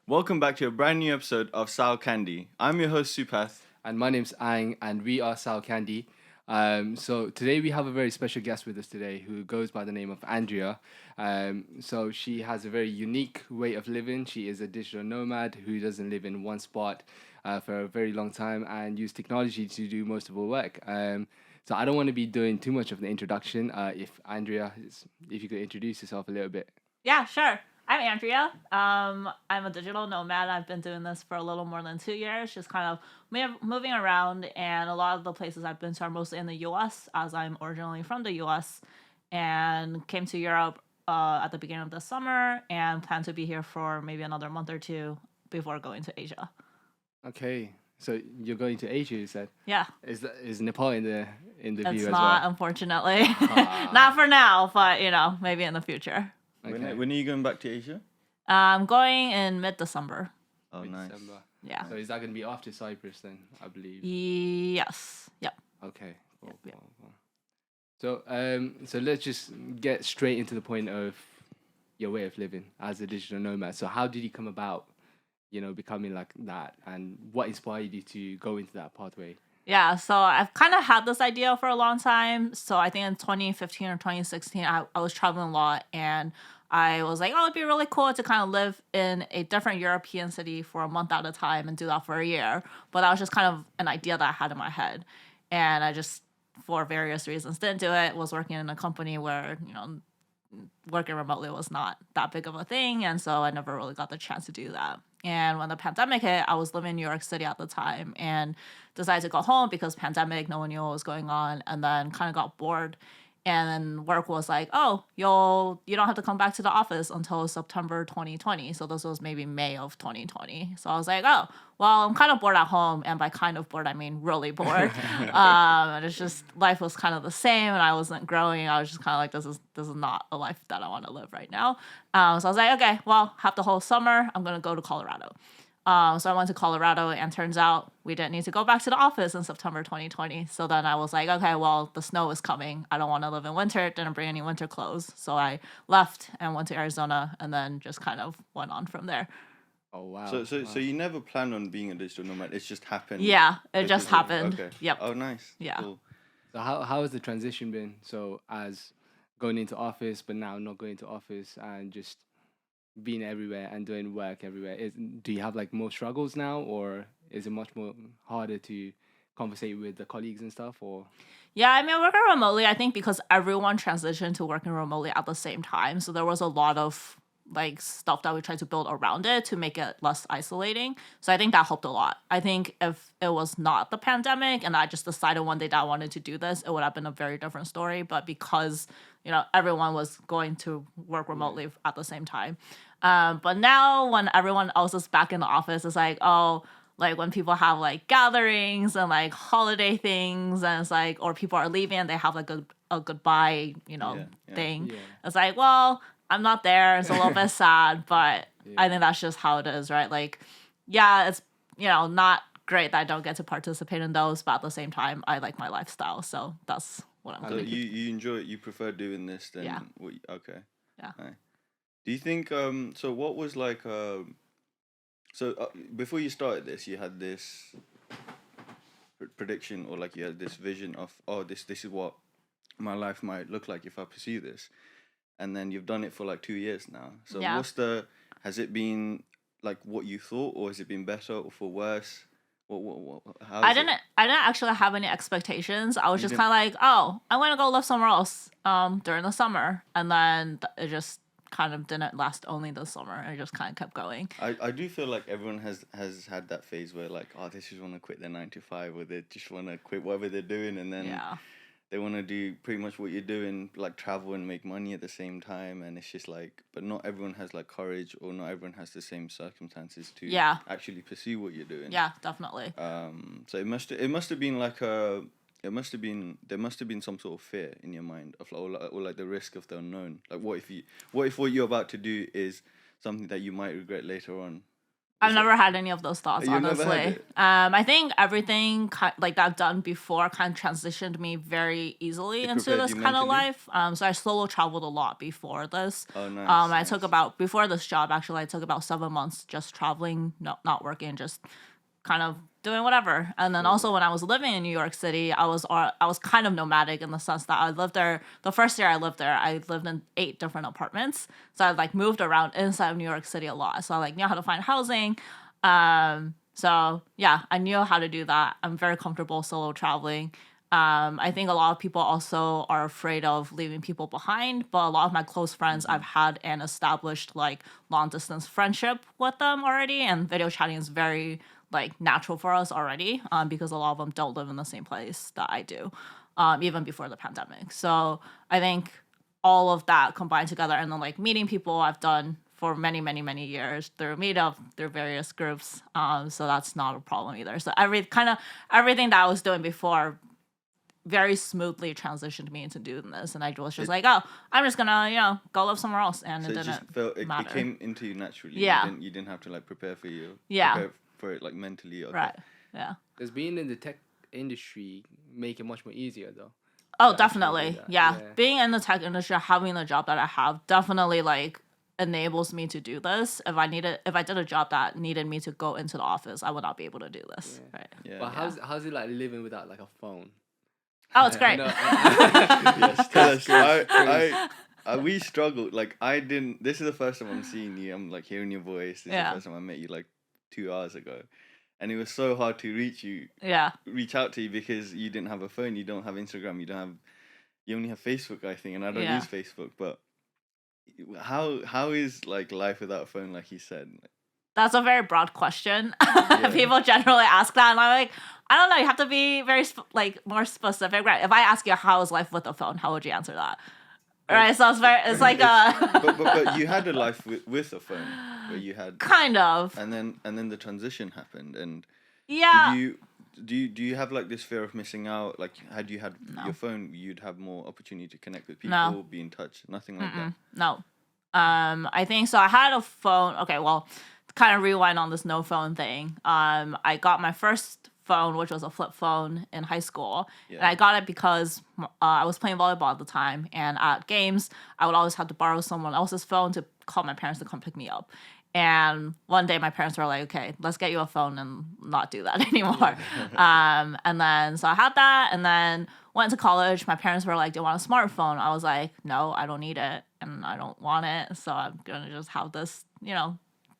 Welcome back to a brand new episode of Sal Candy. I'm your host Supath. And my name's Ang, and we are Sal Candy. So today we have a very special guest with us today who goes by the name of Andrea. So she has a very unique way of living. She is a digital nomad who doesn't live in one spot for a very long time and use technology to do most of her work. So I don't want to be doing too much of the introduction. If you could introduce yourself a little bit. Yeah, sure. I'm Andrea. I'm a digital nomad. I've been doing this for a little more than 2 years, just kind of moving around. And a lot of the places I've been to are mostly in the US, as I'm originally from the US, and came to Europe at the beginning of the summer and plan to be here for maybe another month or two before going to Asia. Okay. So you're going to Asia, you said. Yeah. Is Nepal in the view It's as not, well? unfortunately. Not for now, but maybe in the future. Okay. When are you going back to Asia? I'm going in mid-December. Oh, nice. December. Yeah. So is that going to be after Cyprus then? I believe. Yes. Yep. Okay. Cool, Yep. cool. So let's just get straight into the point of your way of living as a digital nomad. So how did you come about, becoming like that, and what inspired you to go into that pathway? Yeah, so I've kind of had this idea for a long time. So I think in 2015 or 2016, I was traveling a lot and I was like, oh, it'd be really cool to kind of live in a different European city for a month at a time and do that for a year. But that was just kind of an idea that I had in my head. And I just, for various reasons, didn't do it. Was working in a company where, working remotely was not that big of a thing. And so I never really got the chance to do that. And when the pandemic hit, I was living in New York City at the time and decided to go home because pandemic, no one knew what was going on, and then kind of got bored. And then work was like, oh, you don't have to come back to the office until September 2020. So this was maybe May of 2020. So I was like, oh, well, I'm kind of bored at home. And by kind of bored, I mean really bored. And it's just life was kind of the same and I wasn't growing. I was just kind of like, this is not a life that I want to live right now. So I was like, okay, well, have the whole summer. I'm going to go to Colorado. So I went to Colorado, and turns out we didn't need to go back to the office in September 2020. So then I was like, okay, well, the snow is coming. I don't want to live in winter. Didn't bring any winter clothes. So I left and went to Arizona, and then just kind of went on from there. Oh wow. So you never planned on being a digital nomad. It's just happened. Yeah, it just happened. Okay. Yep. Oh, nice. Yeah. Cool. So how has the transition been? So as going into office, but now not going to office and just being everywhere and doing work everywhere. Do you have like more struggles now, or is it much more harder to conversate with the colleagues and stuff? Or Yeah, I mean, working remotely, I think because everyone transitioned to working remotely at the same time. So there was a lot of like stuff that we tried to build around it to make it less isolating. So I think that helped a lot. I think if it was not the pandemic and I just decided one day that I wanted to do this, it would have been a very different story. But because, everyone was going to work remotely at the same time. But now when everyone else is back in the office, it's like, oh, like when people have like gatherings and like holiday things and it's like, or people are leaving and they have like a goodbye, Yeah. thing. Yeah. It's like, well, I'm not there. It's a little bit sad, but Yeah. I think that's just how it is, right? Like, yeah, it's, not great that I don't get to participate in those, but at the same time, I like my lifestyle. So that's what I'm So going to do. you enjoy it. You prefer doing this than Yeah. Okay. Yeah. Nice. Do you think so? What was like before you started this, you had this prediction, or like you had this vision of, oh, this is what my life might look like if I pursue this, and then you've done it for like 2 years now. So Yeah. has it been like what you thought, or has it been better or for worse? How I is it? didn't actually have any expectations. I was You just kind of like, oh, I'm going to go live somewhere else during the summer. And then it just kind of didn't last only the summer. It just kind of kept going. I do feel like everyone has had that phase where like, oh, they just want to quit their 9 to 5, or they just want to quit whatever they're doing, and then Yeah. they want to do pretty much what you're doing, like travel and make money at the same time. And it's just like, but not everyone has like courage, or not everyone has the same circumstances to Yeah. actually pursue what you're doing. Yeah, definitely. So it must have been like there must have been some sort of fear in your mind of or like the risk of the unknown. Like what if what you're about to do is something that you might regret later on? I've never had any of those thoughts, You've never had honestly. it? I think everything like that I've done before kind of transitioned me very easily It into prepared this you kind of mentally? life. So I solo traveled a lot before this. Oh, nice. I took nice. about before this job actually. I took about 7 months just traveling, not working, just kind of doing whatever. And then also when I was living in New York City, I was kind of nomadic in the sense that I lived there. The first year I lived there, I lived in 8 different apartments. So I like moved around inside of New York City a lot. So I like knew how to find housing. So yeah, I knew how to do that. I'm very comfortable solo traveling. I think a lot of people also are afraid of leaving people behind, but a lot of my close friends, I've had an established like long distance friendship with them already, and video chatting is very like natural for us already, because a lot of them don't live in the same place that I do, even before the pandemic. So I think all of that combined together, and then like meeting people I've done for many, many, many years through Meetup, through various groups. So that's not a problem either. So everything that I was doing before very smoothly transitioned me into doing this, and I was just like, oh, I'm just gonna go live somewhere else, and So it it just didn't felt it matter. came into you naturally. Yeah. You didn't have to like prepare for Yeah. prepare for it like mentally. Okay. Right. Yeah. Because being in the tech industry make it much more easier though. Oh, To actually do definitely. that, Yeah. yeah. Being in the tech industry, having the job that I have, definitely like enables me to do this. If I did a job that needed me to go into the office, I would not be able to do this. Yeah. Right. Yeah. But how's it like living without like a phone? Oh, it's I great. know- Yes, tell us. We struggled. Like I didn't. This is the first time I'm seeing you. I'm like hearing your voice. This is Yeah. the first time I met you like 2 hours ago, and it was so hard to Yeah. reach out to you because you didn't have a phone. You don't have Instagram. You only have Facebook, I think, and I don't Yeah. use Facebook. But how is like life without a phone? Like you said. That's a very broad question. People generally ask that, and I'm like, I don't know. You have to be very more specific, right? If I ask you how is life with a phone, how would you answer that? Right. So it's like But you had a life with a phone where you had kind of. and then the transition happened. And Yeah. do you have like this fear of missing out? Like had you had No. your phone, you'd have more opportunity to connect with people, No. be in touch. Nothing like that. No. I think so. I had a phone. Okay, well, kind of rewind on this no phone thing. I got my first phone, which was a flip phone, in high school, and Yeah. I got it because I was playing volleyball at the time, and at games, I would always have to borrow someone else's phone to call my parents to come pick me up. And one day, my parents were like, "Okay, let's get you a phone and not do that anymore." And then so I had that, and then went to college. My parents were like, "Do you want a smartphone?" I was like, "No, I don't need it, and I don't want it. So I'm gonna just have this,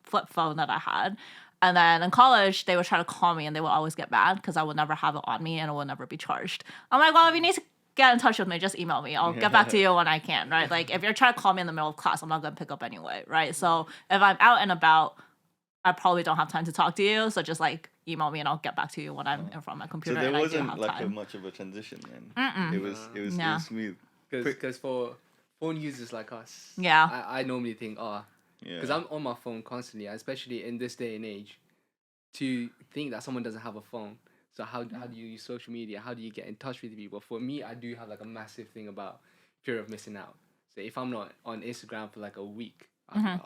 flip phone that I had." And then in college, they would try to call me, and they would always get mad because I would never have it on me, and it would never be charged. I'm like, well, if you need to get in touch with me, just email me. I'll get back to you when I can, right? Like, if you're trying to call me in the middle of class, I'm not gonna pick up anyway, right? So if I'm out and about, I probably don't have time to talk to you. So just like email me, and I'll get back to you when I'm in front of my So computer. there and I do wasn't have like time. much of a transition then. It was No. smooth. Because for phone users like us, Yeah. I normally think, Yeah. because I'm on my phone constantly, especially in this day and age, to think that someone doesn't have a phone. So how do you use social media? How do you get in touch with people? For me, I do have like a massive thing about fear of missing out. So if I'm not on Instagram for like a week, I'm like,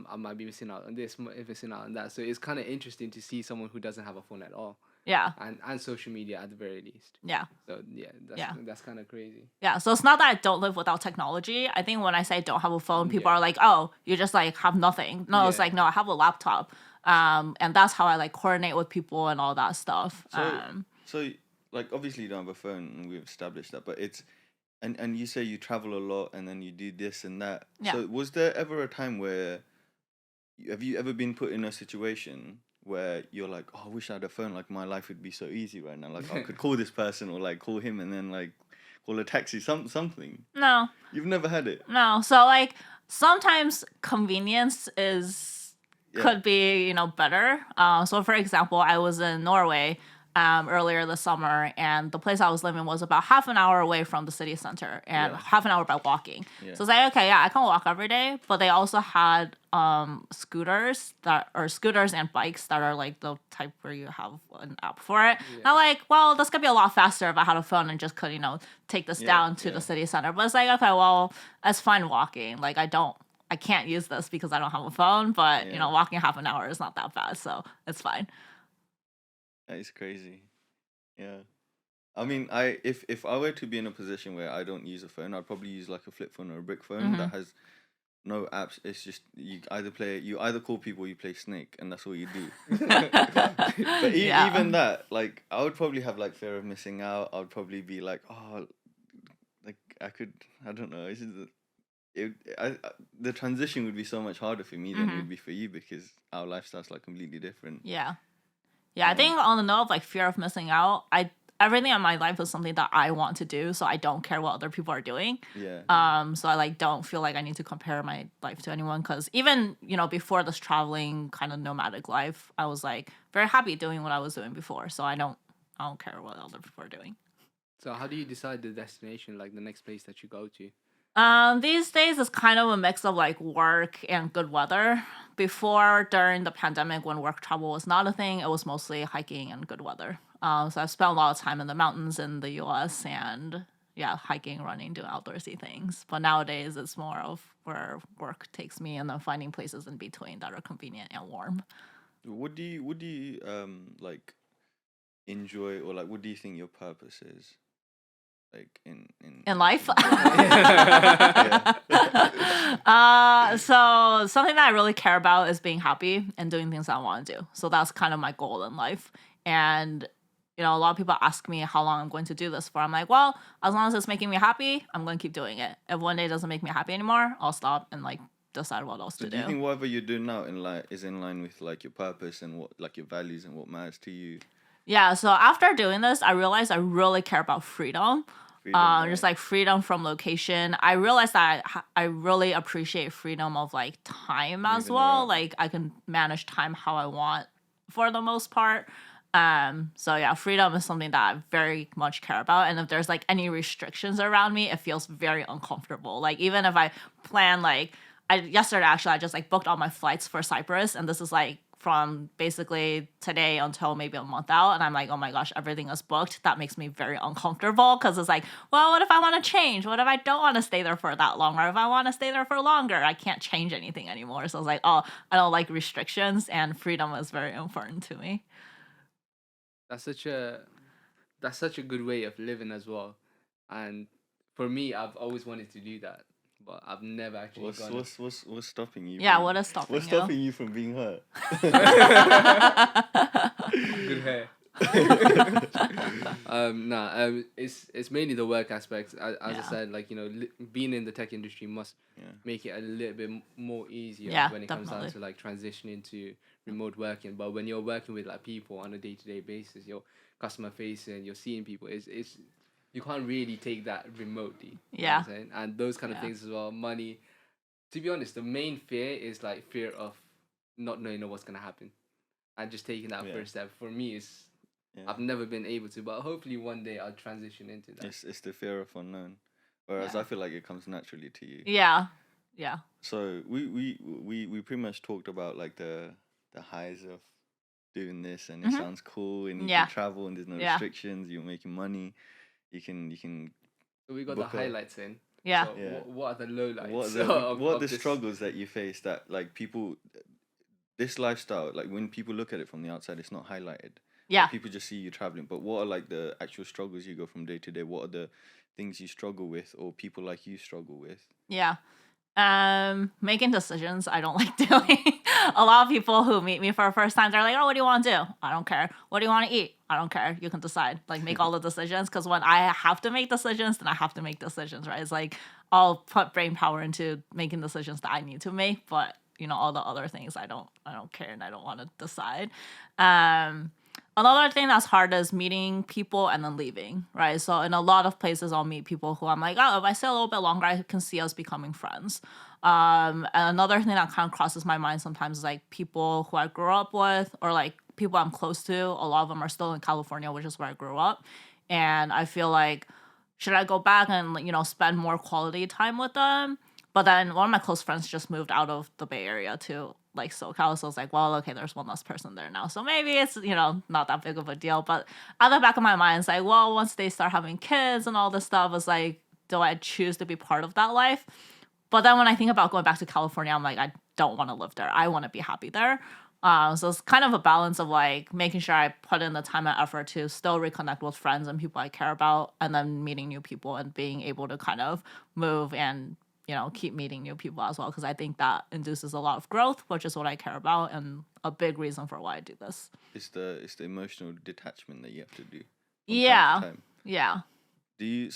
I might be missing out on this, missing out on that. So it's kind of interesting to see someone who doesn't have a phone at all, Yeah. and social media at the very least. Yeah. So yeah, that's kind of crazy. Yeah, so it's not that I don't live without technology. I think when I say I don't have a phone, people Yeah. are like, "Oh, you just like have nothing." No, it's Yeah. like, no, I have a laptop, and that's how I like coordinate with people and all that stuff. So like obviously you don't have a phone, and we've established that, but it's and you say you travel a lot and then you do this and that. Yeah. So was there ever a time where have you ever been put in a situation where you're like, oh, I wish I had a phone, like my life would be so easy right now, like I could call this person or like call him and then like call a taxi, something. No, You've never had it. no. So like sometimes convenience Yeah. could be better. So for example, I was in Norway earlier this summer, and the place I was living was about half an hour away from the city center, and Yeah. half an hour by walking. Yeah. So it's like, okay, yeah, I can walk every day, but they also had scooters and bikes that are like the type where you have an app for it. And I'm like, well, this could be a lot faster if I had a phone and just could take this Yeah, down to yeah. the city center. But it's like, okay, well, it's fine walking. Like I don't I can't use this because I don't have a phone, but Yeah. walking half an hour is not that bad, so it's fine. That is crazy. Yeah. I mean, if I were to be in a position where I don't use a phone, I'd probably use like a flip phone or a brick phone that has no apps. It's just you either call people or you play Snake, and that's all you do. But Yeah. even that, like, I would probably have like fear of missing out. I would probably be like, oh, like I don't know. It's just, the transition would be so much harder for me than it would be for you because our lifestyles like completely different. Yeah. Yeah, I think on the note of like fear of missing out, everything in my life is something that I want to do, so I don't care what other people are doing. Yeah. So I like don't feel like I need to compare my life to anyone because even before this traveling kind of nomadic life, I was like very happy doing what I was doing before. So I don't care what other people are doing. So how do you decide the destination, like the next place that you go to? These days it's kind of a mix of like work and good weather. Before, during the pandemic, when work travel was not a thing, it was mostly hiking and good weather. So I've spent a lot of time in the mountains in the U.S. and yeah, hiking, running, doing outdoorsy things. But nowadays it's more of where work takes me and then finding places in between that are convenient and warm. What do you like enjoy, or like what do you think your purpose is? Like In life. Yeah. So something that I really care about is being happy and doing things I want to do. So that's kind of my goal in life. And a lot of people ask me how long I'm going to do this for. I'm like, well, as long as it's making me happy, I'm going to keep doing it. If one day it doesn't make me happy anymore, I'll stop and like decide what else So to do do. you think whatever you're doing now is in line with like your purpose and what like your values and what matters to you? Yeah, so after doing this, I realized I really care about freedom. Freedom, Just right? like freedom from location. I realized that I really appreciate freedom of like time as Moving well. around. Like I can manage time how I want for the most part. So yeah, freedom is something that I very much care about. And if there's like any restrictions around me, it feels very uncomfortable. Like even if I plan yesterday actually I just like booked all my flights for Cyprus, and this is like from basically today until maybe a month out, and I'm like, oh my gosh, everything is booked. That makes me very uncomfortable because it's like, well, what if I want to change? What if I don't want to stay there for that long? Or if I want to stay there for longer, I can't change anything anymore. So it's like, oh, I don't like restrictions, and freedom is very important to me. That's such a good way of living as well. And for me, I've always wanted to do that, but I've never actually What's gone. what's stopping you? Yeah, from- what is stopping What's you? stopping you from being hurt? Good hair. It's mainly the work aspects. As I Yeah. said, like being in the tech industry must Yeah. make it a little bit more easier Yeah, when it comes down definitely. to like transitioning to remote working. But when you're working with like people on a day-to-day basis, you're customer facing, you're seeing people. It's you can't really take that remotely. You know what I'm saying? And those kind of Yeah. things as well. Money. To be honest, the main fear is like fear of not knowing what's gonna happen, and just taking that Yeah. first step. For me, is Yeah. I've never been able to, but hopefully one day I'll transition into that. It's the fear of unknown, whereas Yeah. I feel like it comes naturally to you. Yeah. So we pretty much talked about like the highs of doing this, and it sounds cool, and you Yeah. can travel, and there's no Yeah. restrictions. You're making money. You can. So we got book the a- highlights in. Yeah. So Yeah. what are the lowlights? What are the of- what are of the this? struggles that you face that like people, this lifestyle, like when people look at it from the outside, it's not highlighted. Yeah. People just see you traveling, but what are like the actual struggles you go from day to day? What are the things you struggle with, or people like you struggle with? Yeah. Making decisions I don't like doing. A lot of people who meet me for the first time, they're like, oh, what do you want to do? I don't care. What do you want to eat? I don't care. You can decide. Like, make all the decisions. Because when I have to make decisions, then I have to make decisions, right? It's like, I'll put brain power into making decisions that I need to make. But, all the other things I don't care and I don't want to decide. Another thing that's hard is meeting people and then leaving, right? So in a lot of places, I'll meet people who I'm like, oh, if I stay a little bit longer, I can see us becoming friends. And another thing that kind of crosses my mind sometimes is like people who I grew up with or like people I'm close to. A lot of them are still in California, which is where I grew up. And I feel like, should I go back and, spend more quality time with them? But then one of my close friends just moved out of the Bay Area to like SoCal. So it's like, well, okay, there's one less person there now. So maybe it's, not that big of a deal. But at the back of my mind, it's like, well, once they start having kids and all this stuff, it's like, do I choose to be part of that life? But then when I think about going back to California, I'm like, I don't want to live there. I want to be happy there. So it's kind of a balance of like making sure I put in the time and effort to still reconnect with friends and people I care about, and then meeting new people and being able to kind of move and, you know, keep meeting new people as well. Because I think that induces a lot of growth, which is what I care about and a big reason for why I do this. It's the emotional detachment that you have to do. From Yeah. Time to time. Yeah. Do you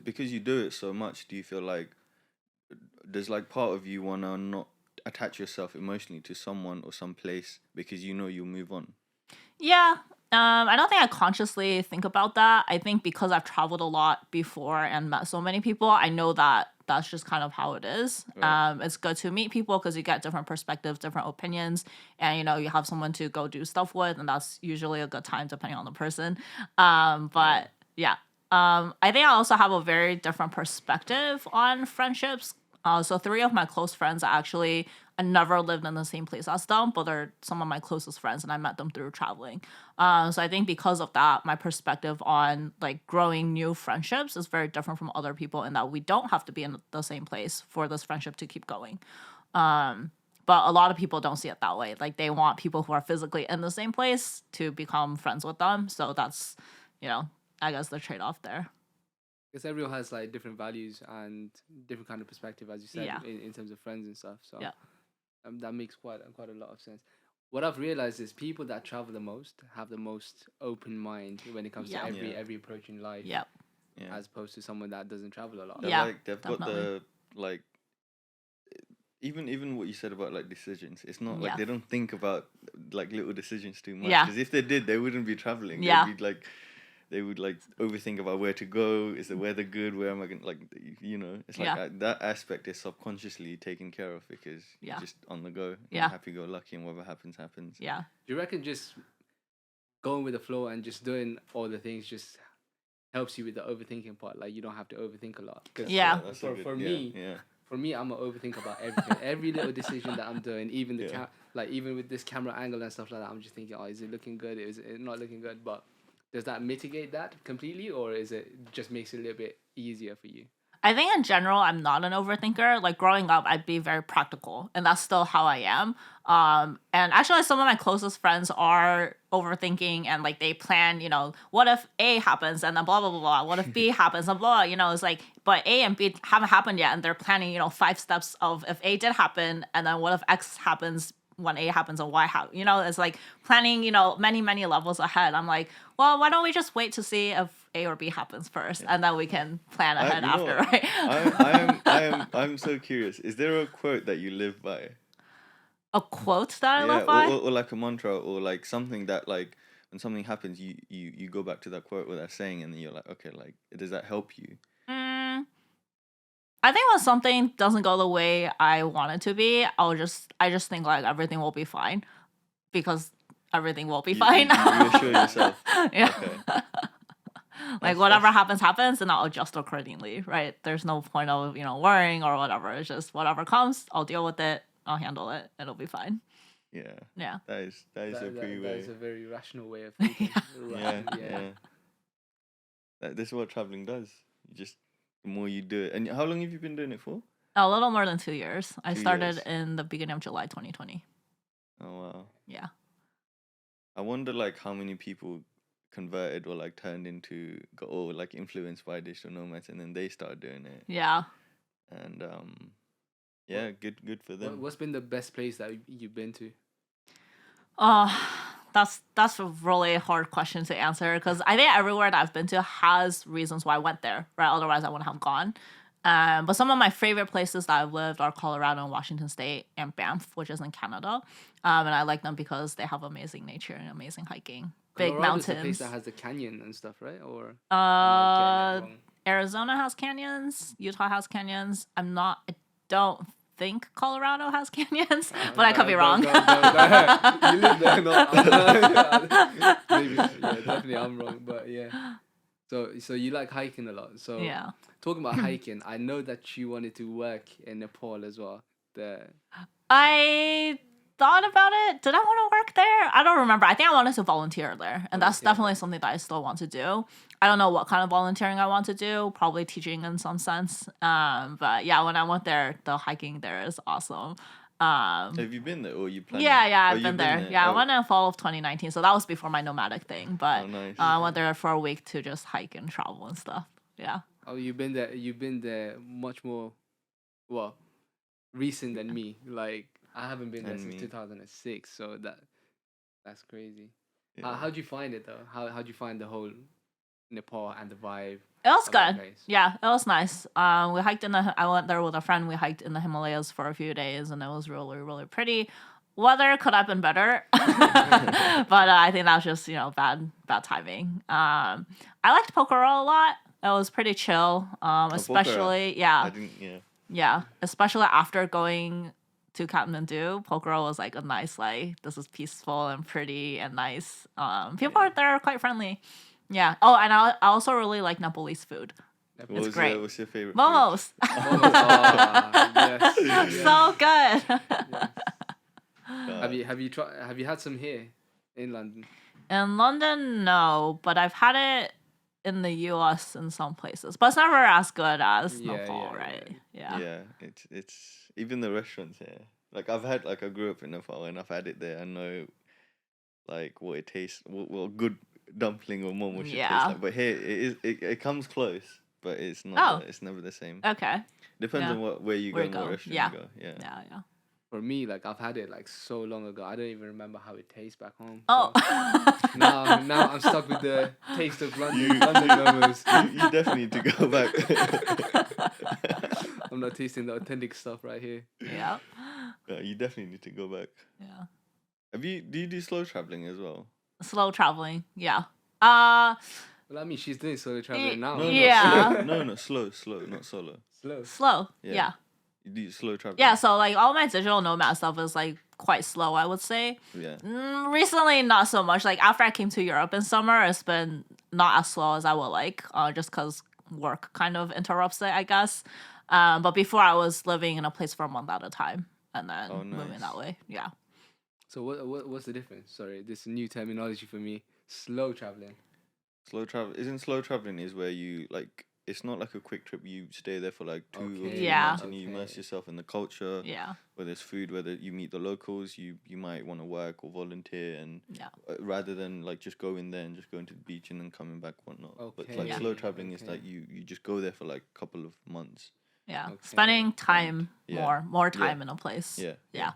because you do it so much? Do you feel like there's like part of you wanna not attach yourself emotionally to someone or some place because you know you'll move on? Yeah. I don't think I consciously think about that. I think because I've traveled a lot before and met so many people, I know that that's just kind of how it is. Right. It's good to meet people because you get different perspectives, different opinions, and, you know, you have someone to go do stuff with, and that's usually a good time depending on the person. But yeah. I think I also have a very different perspective on friendships. So 3 of my close friends actually, I never lived in the same place as them, but they're some of my closest friends, and I met them through traveling. So I think because of that, my perspective on like growing new friendships is very different from other people in that we don't have to be in the same place for this friendship to keep going. But a lot of people don't see it that way. Like they want people who are physically in the same place to become friends with them. So that's, you know, I guess the trade-off there. Because everyone has like different values and different kind of perspective, as you said, Yeah. in terms of friends and stuff. So Yeah. that makes quite a lot of sense. What I've realized is people that travel the most have the most open mind when it comes Yeah. to every Yeah. every approach in life, Yep. Yeah. as opposed to someone that doesn't travel a lot. They're Yeah, like they've got definitely. the like even what you said about like decisions. It's not Yeah. like they don't think about like little decisions too much. Yeah. Because if they did, they wouldn't be traveling. Yeah. They'd be like they would like overthink about where to go. Is the weather good? Where am I gonna like? You know, it's like Yeah. that aspect is subconsciously taken care of because Yeah. you're just on the go. Yeah. Happy go lucky, and whatever happens happens. Yeah. Do you reckon just going with the flow and just doing all the things just helps you with the overthinking part? Like you don't have to overthink a lot. 'Cause Yeah. That's For- a good, for yeah, me, yeah. For me, I'm gonna overthink about everything. Every little decision that I'm doing, even the Yeah. like even with this camera angle and stuff like that, I'm just thinking, oh, is it looking good? Is it not looking good? But does that mitigate that completely, or is it just makes it a little bit easier for you? I think in general, I'm not an overthinker. Like growing up, I'd be very practical, and that's still how I am. And actually, some of my closest friends are overthinking, and like they plan, you know, what if A happens, and then blah blah blah blah. What if B happens, and blah. You know, it's like, but A and B haven't happened yet, and they're planning, you know, 5 steps of if A did happen, and then what if X happens when A happens and Y happens. You know, it's like planning, you know, many levels ahead. I'm like, well, why don't we just wait to see if A or B happens first, and then we can plan ahead you know after, what? right? I'm so curious. Is there a quote that you live by? A quote that I Yeah, live by? or like a mantra, or like something that like when something happens, you go back to that quote or that saying, and then you're like, okay, like does that help you? I think when something doesn't go the way I want it to be, I just think like everything will be fine because everything will be You fine. reassure yourself. Yeah. Okay. Like That's- whatever happens, and I'll adjust accordingly, right? There's no point of, you know, worrying or whatever. It's just whatever comes, I'll deal with it, I'll handle it, it'll be fine. Yeah, Yeah. that is a pretty That way. is a very rational way of thinking. Yeah, Right, yeah. This is what traveling does. You just the more you do it, and how long have you been doing it for? A little more than 2 years. I 2 started years. in the beginning of July 2020. Oh wow. Yeah. I wonder like how many people converted or like turned into or like influenced by digital nomads, and then they started doing it. Yeah. And yeah, good for them. What's been the best place that you've been to? That's a really hard question to answer because I think everywhere that I've been to has reasons why I went there, right? Otherwise, I wouldn't have gone. But some of my favorite places that I've lived are Colorado and Washington State and Banff, which is in Canada. And I like them because they have amazing nature and amazing hiking, big Colorado's the place mountains. that has the canyon and stuff, right? Or am I Uh, getting it wrong? Arizona has canyons. Utah has canyons. I don't think Colorado has canyons, but I could be wrong. You live there, no? Maybe, yeah, definitely I'm wrong, but yeah. So you like hiking a lot. So Yeah. talking about hiking, I know that you wanted to work in Nepal as well. I thought about it. Did I want to work there? I don't remember. I think I wanted to volunteer there, and that's Volunteer definitely there. something that I still want to do. I don't know what kind of volunteering I want to do. Probably teaching in some sense. But yeah, when I went there, the hiking there is awesome. Have you been there or you planning? Yeah, Oh, I've been you've there. Yeah, I Oh, went in fall of 2019, so that was before my nomadic thing. But Oh, nice. I went there for a week to just hike and travel and stuff. Yeah. Oh, you've been there. You've been there much more, well, recent than me. Like I haven't been there And since me. 2006, so that's crazy. Yeah. How'd you find it though? How'd you find the whole Nepal and the vibe? It was of that good. place? Yeah, it was nice. We hiked in the. I went there with a friend. We hiked in the Himalayas for a few days, and it was really, really pretty. Weather could have been better, but I think that was just bad timing. I liked Pokhara a lot. It was pretty chill. Pokhara. Especially I didn't. Yeah. yeah, especially after going to Kathmandu, Pokhara was like a nice this is peaceful and pretty and nice. People are there quite friendly. Yeah. Oh, and I also really like Nepalese food. What was great. What's your favorite? Momos. Yes, yes. So good. Food? Have you tried? Have you had some here in London? In London, no, but I've had it in the US in some places. But it's never as good as Yeah, Nepal, yeah, right? Yeah. Yeah. It's even the restaurants here. Like I grew up in Nepal and I've had it there. I know, like what it tastes. What a good dumpling or momo should taste Yeah. like. But here it comes close, but it's not. Oh. It's never the same. Okay. Depends yeah. on where you go Where and you what go. restaurant Yeah. you go. Yeah. Yeah. For me, like I've had it like so long ago. I don't even remember how it tastes back home. Oh. So now I'm stuck with the taste of London. London momos. You definitely need to go back. I'm not tasting the authentic stuff right here. yeah. Yeah, you definitely need to go back. Yeah. Do you do slow traveling as well? Slow traveling. Yeah. Well, I mean, she's doing solo traveling now. No, Yeah. no, slow, not solo. Slow. Slow. Yeah. Yeah. You do slow traveling. Yeah. So like all my digital nomad stuff is like quite slow, I would say. Yeah. Recently, not so much. Like after I came to Europe in summer, it's been not as slow as I would like, just because work kind of interrupts it, I guess. But before I was living in a place for a month at a time, and then moving nice. that way. Yeah. So what's the difference? Sorry, this is new terminology for me. Slow traveling. Slow travel isn't slow traveling is where you like it's not like a quick trip. You stay there for like 2 or 3 Yeah. months and you immerse Okay. yourself in the culture. Yeah. Whether it's food, whether you meet the locals, you might want to work or volunteer, and Yeah. rather than like just going there and just going to the beach and then coming back whatnot. But Okay. like Yeah. slow traveling is Okay. like you just go there for like a couple of months. Yeah. Okay. Spending time Yeah. more time in a place. Yeah. Yeah.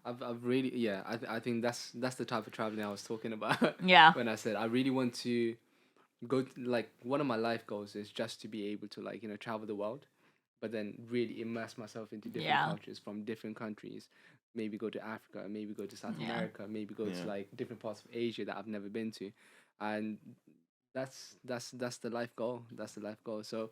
I've really I think that's the type of traveling I was talking about Yeah. when I said I really want to go like one of my life goals is just to be able to like travel the world, but then really immerse myself into different Yeah. cultures from different countries. Maybe go to Africa, maybe go to South Yeah. America, maybe go Yeah. to like different parts of Asia that I've never been to, and that's the life goal. That's the life goal. So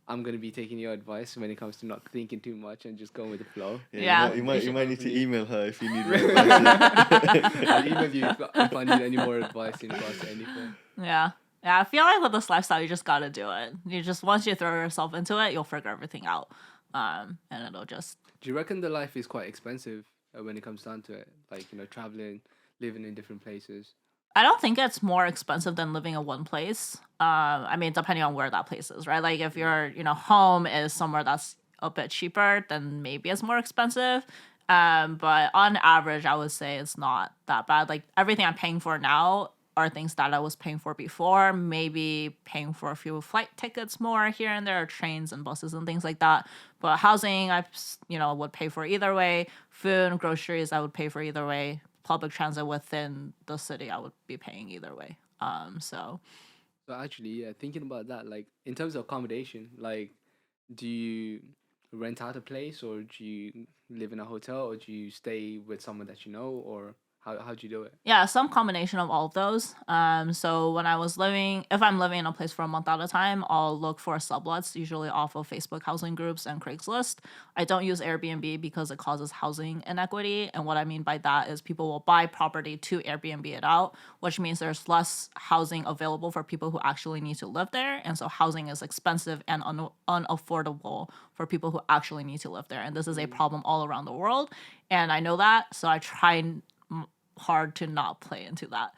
I'm gonna be taking your advice when it comes to not thinking too much and just going with the flow. Yeah. You might need to email her if you need more I'll advice. email you if I need any more advice in regards to anything. Yeah. Yeah. I feel like with this lifestyle, you just gotta do it. You just once you throw yourself into it, you'll figure everything out. And it'll just Do you reckon the life is quite expensive when it comes down to it? Like, traveling, living in different places. I don't think it's more expensive than living in one place. I mean, depending on where that place is, right? Like if your, home is somewhere that's a bit cheaper, then maybe it's more expensive. But on average, I would say it's not that bad. Like everything I'm paying for now are things that I was paying for before. Maybe paying for a few flight tickets more here and there, trains and buses and things like that. But housing, I would pay for either way. Food, groceries, I would pay for either way. Public transit within the city, I would be paying either way. So So actually, yeah, thinking about that, like in terms of accommodation, like do you rent out a place or do you live in a hotel or do you stay with someone that you know or how do you do it? yeah, some combination of all of those. So when I was if I'm living in a place for a month at a time, I'll look for sublets, usually off of Facebook housing groups and Craigslist. I don't use Airbnb because it causes housing inequity. And what I mean by that is people will buy property to Airbnb it out, which means there's less housing available for people who actually need to live there. And so housing is expensive and unaffordable for people who actually need to live there. And this is a problem all around the world. And I know that, so I try hard to not play into that.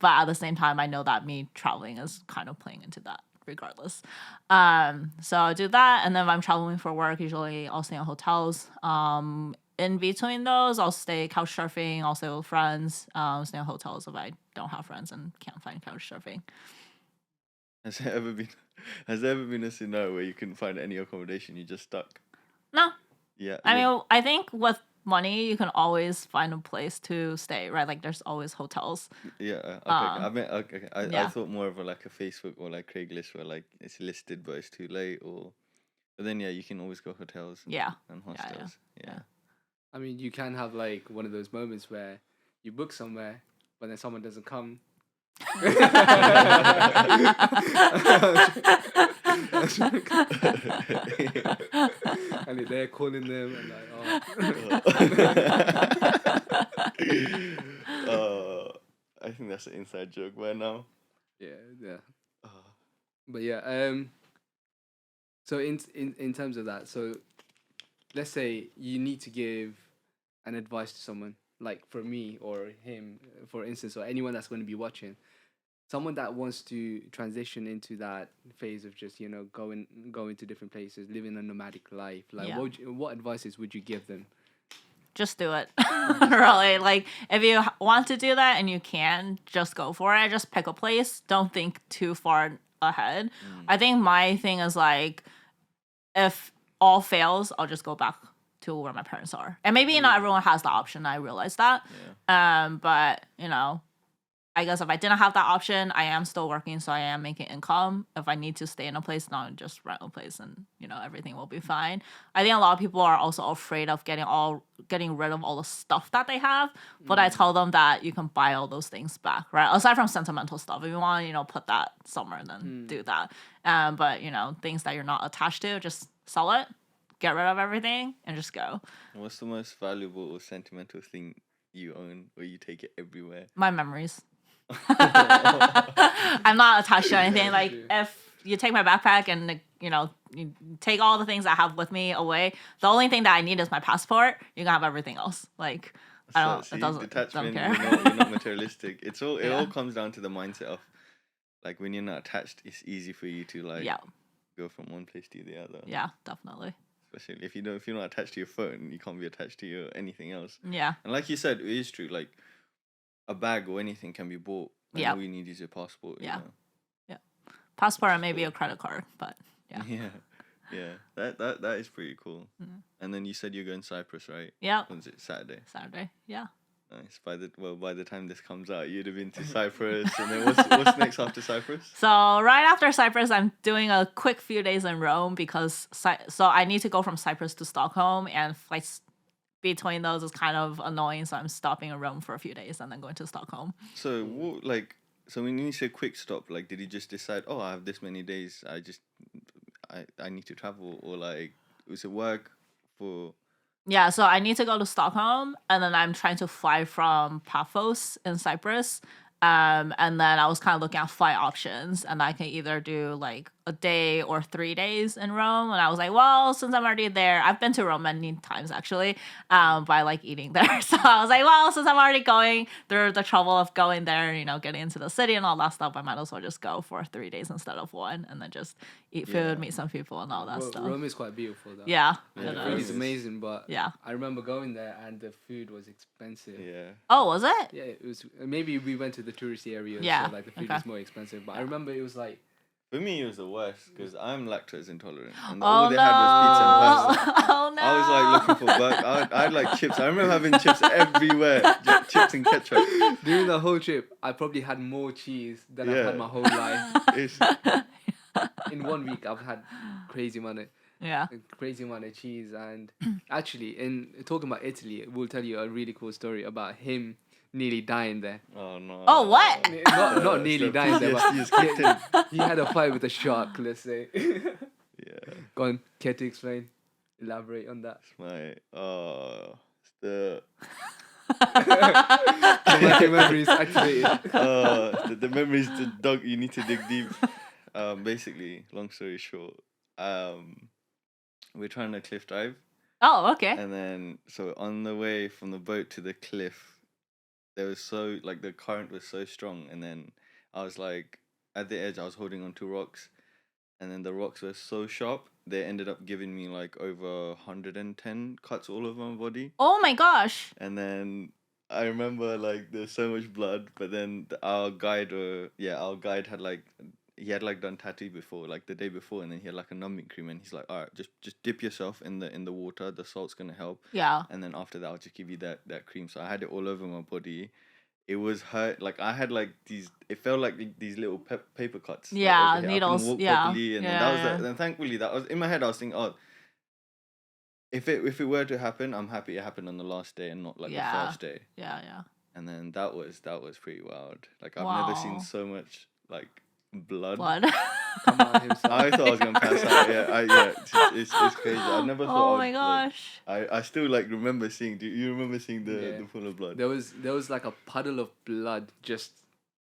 but at the same time, I know that me traveling is kind of playing into that regardless. So I'll do that, and then if I'm traveling for work, usually I'll stay in hotels. In between those, I'll stay couch surfing. I'll stay with friends. Stay in hotels if I don't have friends and can't find couch surfing. Has there ever been has there ever been a scenario where you couldn't find any accommodation, you just stuck? No, Yeah. I mean, I think with money, you can always find a place to stay, right? Like, there's always hotels. Yeah, okay. Um, I mean, okay. I yeah. thought more of like a Facebook or like Craigslist where like it's listed but it's too late, or but then yeah, you can always go hotels Yeah. and Yeah, yeah, hostels. Yeah. I mean, you can have like one of those moments where you book somewhere, but then someone doesn't come. And they're calling them and like, I think that's an inside joke by now. yeah. Uh, But yeah, so in terms of that, so let's say you need to give an advice to someone, like for me or him, for instance, or anyone that's going to be watching, someone that wants to transition into that phase of just going to different places, living a nomadic life. Like, Yeah. what advices would you give them? Just do it. Really, like, if you want to do that and you can, just go for it. Just pick a place. Don't think too far ahead. I think my thing is like, if all fails, I'll just go back to where my parents are. And maybe not everyone has the option. I realize that. But I guess if I didn't have that option, I am still working, so I am making income. If I need to stay in a place, not just rent a place, and everything will be fine. I think a lot of people are also afraid of getting rid of all the stuff that they have. But I tell them that you can buy all those things back, right? Aside from sentimental stuff, if you want to, put that somewhere, then do that. But things that you're not attached to, just sell it, get rid of everything, and just go. What's the most valuable or sentimental thing you own, or you take it everywhere? My memories. I'm not attached to anything. Like, if you take my backpack and you take all the things I have with me away, the only thing that I need is my passport. You can have everything else. Like, I don't. See, It doesn't. detachment. Don't care. You're not materialistic. It all Yeah. comes down to the mindset of, like, when you're not attached, it's easy for you to like Yeah. go from one place to the other. Yeah, definitely. Especially if you're not attached to your phone, you can't be attached to anything else. Yeah. And like you said, it is true. Like, a bag or anything can be bought. And Yeah. all you need is your passport. Yeah. Passport and maybe a credit card, but yeah. Yeah. That is pretty cool. Mhm. And then you said you're going to Cyprus, right? Yeah. When's it? Saturday. Saturday. Yeah. Nice. By the time this comes out, you'd have been to Cyprus. And then what's next after Cyprus? So right after Cyprus, I'm doing a quick few days in Rome because so I need to go from Cyprus to Stockholm, and flights between those is kind of annoying. So I'm stopping in Rome for a few days and then going to Stockholm. So so when you say quick stop, like, did you just decide, oh, I have this many days, I need to travel, or like, was it work for? Yeah, so I need to go to Stockholm, and then I'm trying to fly from Paphos in Cyprus. And then I was kind of looking at flight options, and I can either do like a day or 3 days in Rome. And I was like, well, since I'm already there, I've been to Rome many times actually, but I like eating there. So I was like, well, since I'm already going through the trouble of going there, getting into the city and all that stuff, I might as well just go for 3 days instead of one, and then just eat food, Yeah. meet some people, and all that stuff. Rome is quite beautiful though. Yeah. Yeah, it The Rome food is. is amazing, but Yeah. I remember going there and the food was expensive. Yeah. Oh, was it? Yeah, it was. Maybe we went to the touristy areas, Yeah, so like the food okay. was more expensive. But I remember it was like, For me, it was the worst because I'm lactose intolerant, and Oh all they no! had was pizza and pasta. Oh no! I was like looking for I had like chips. I remember having chips everywhere, chips and ketchup. during the whole trip, I probably had more cheese than I've Yeah. had my whole life. It's, In 1 week, I've had crazy amount of cheese. And actually, in talking about Italy, we'll tell you a really cool story about him nearly dying there. oh no. Oh, what? Not nearly dying there, but PTSD is kicked in. he had a fight with a shark. Let's say. Yeah. Go on, care to explain? Elaborate on that. It's the Traumatic memories activated. the memories the dog you need to dig deep. Basically, long story short, we're trying to cliff dive, Oh, okay. and then so on the way from the boat to the cliff, there was so like the current was so strong, and then I was like at the edge. I was holding on to rocks, and then the rocks were so sharp. They ended up giving me like over 110 cuts all over my body. Oh my gosh. And then I remember like there's so much blood, but then our guide had like he had like done tattoo before, like the day before, and then he had like a numbing cream, and he's like, all right, just dip yourself in the water. The salt's gonna help, Yeah. and then after that, I'll just give you that cream. So I had it all over my body. It was hurt. Like I had like these. It felt like these little paper cuts. like, Yeah, over here. I needles, couldn't walk yeah, properly, and then yeah, that was yeah. that. Then thankfully that was in my head. I was thinking, oh, if it were to happen, I'm happy it happened on the last day and not like the Yeah. first day. Yeah. And then that was pretty wild. Like I've never Wow. seen so much like blood. Blood. Come out himself. I thought I was gonna pass out. It's crazy. I never thought. Oh my Like, gosh. I still like remember seeing. Do you remember seeing the Yeah. the pool of blood? There was like a puddle of blood just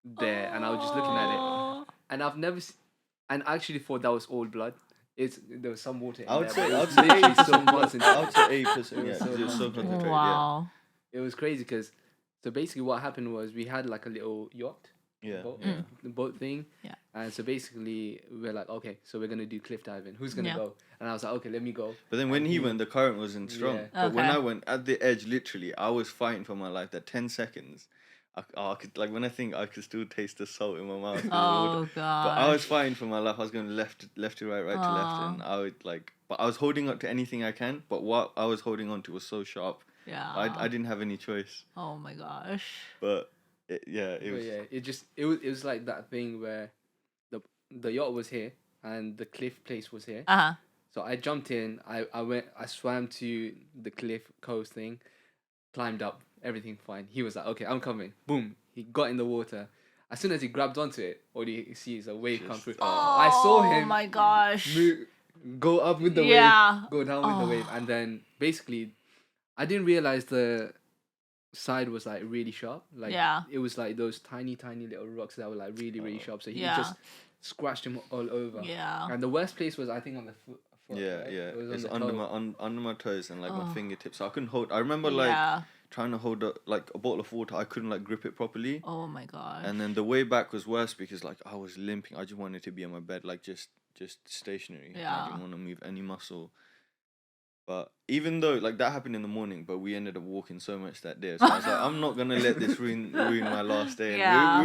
there, and I was just looking at it, Oh. and I've never, and I actually thought that was all blood. There was some water in I would there, say but it I'd was say literally 80% so blood. concentrated. I would say 80%. It Yeah, was so it's so concentrated. concentrated. Yeah. Wow. It was crazy because so basically what happened was we had like a little yacht, Yeah. boat, Yeah. the boat thing, Yeah. and so basically we're like, okay, so we're gonna do cliff diving. Who's gonna Yeah. go? And I was like, okay, let me go. But then when And he he- went, the current wasn't strong. Yeah. But when Okay. I went at the edge, literally, I was fighting for my life. That 10 seconds, I could like when I think I could still taste the salt in my mouth. the water. Oh god. But I was fighting for my life. I was going left to right, right to left, Aw. and I would like. But I was holding on to anything I can. But what I was holding on to was so sharp. Yeah. I didn't have any choice. Oh my gosh. But it But was. yeah, it was like that thing where the yacht was here and the cliff place was here. Uh-huh. So I jumped in. I swam to the cliff coast thing, climbed up, everything fine. He was like, okay, I'm coming. Boom. He got in the water. As soon as he grabbed onto it, all you see is a wave come Just- through. oh. I saw him Oh my gosh. go up with the Yeah. wave, go down with the wave, Oh. and then basically, I didn't realize the side was like really sharp. Like Yeah. it was like those tiny little rocks that were like really Oh. sharp. So he Yeah. just scratched him all over. Yeah. And the worst place was I think on the foot. Yeah, right? yeah. It was It's on under the my toe. under my toes and like my Oh. fingertips. So I couldn't hold. I remember like Yeah. trying to hold like a bottle of water. I couldn't like grip it properly. Oh my gosh. And then the way back was worse because like I was limping. I just wanted to be on my bed, like just stationary. I Yeah. didn't want to move any muscle. But even though like that happened in the morning, but we ended up walking so much that day. So I was like, I'm not gonna let this ruin my last day. And Yeah,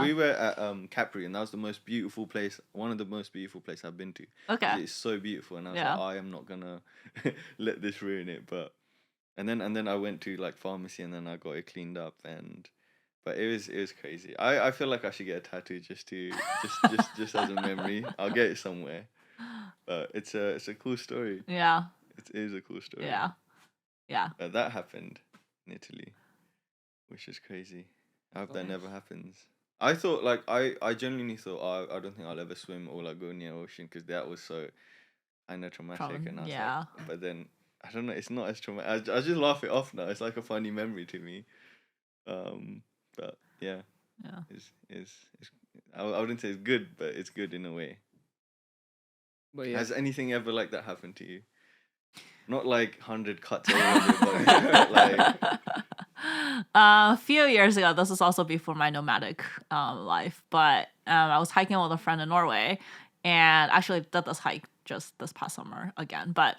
we were at Capri, and that was the most beautiful place, one of the most beautiful places I've been to. Okay. It's so beautiful, and I was Yeah. like, I am not gonna let this ruin it. But and then I went to like pharmacy, and then I got it cleaned up, but it was crazy. I feel like I should get a tattoo just as a memory. I'll get it somewhere. But it's a cool story. Yeah. It is a cool story. Yeah. Yeah. That happened in Italy, which is crazy. I hope that Nice. never happens. I thought like I genuinely thought I don't think I'll ever swim or like go near ocean because that was so kind of traumatic, and I was Yeah. like, but then I don't know, it's not as traumatic. I just laugh it off now. It's like a funny memory to me. But yeah, Yeah. it's I wouldn't say it's good, but it's good in a way. But yeah, Has anything ever like that happened to you? Not like 100 cuts all over your body, but like A few years ago, this is also before my nomadic life, but I was hiking with a friend in Norway, and actually did this hike just this past summer again. But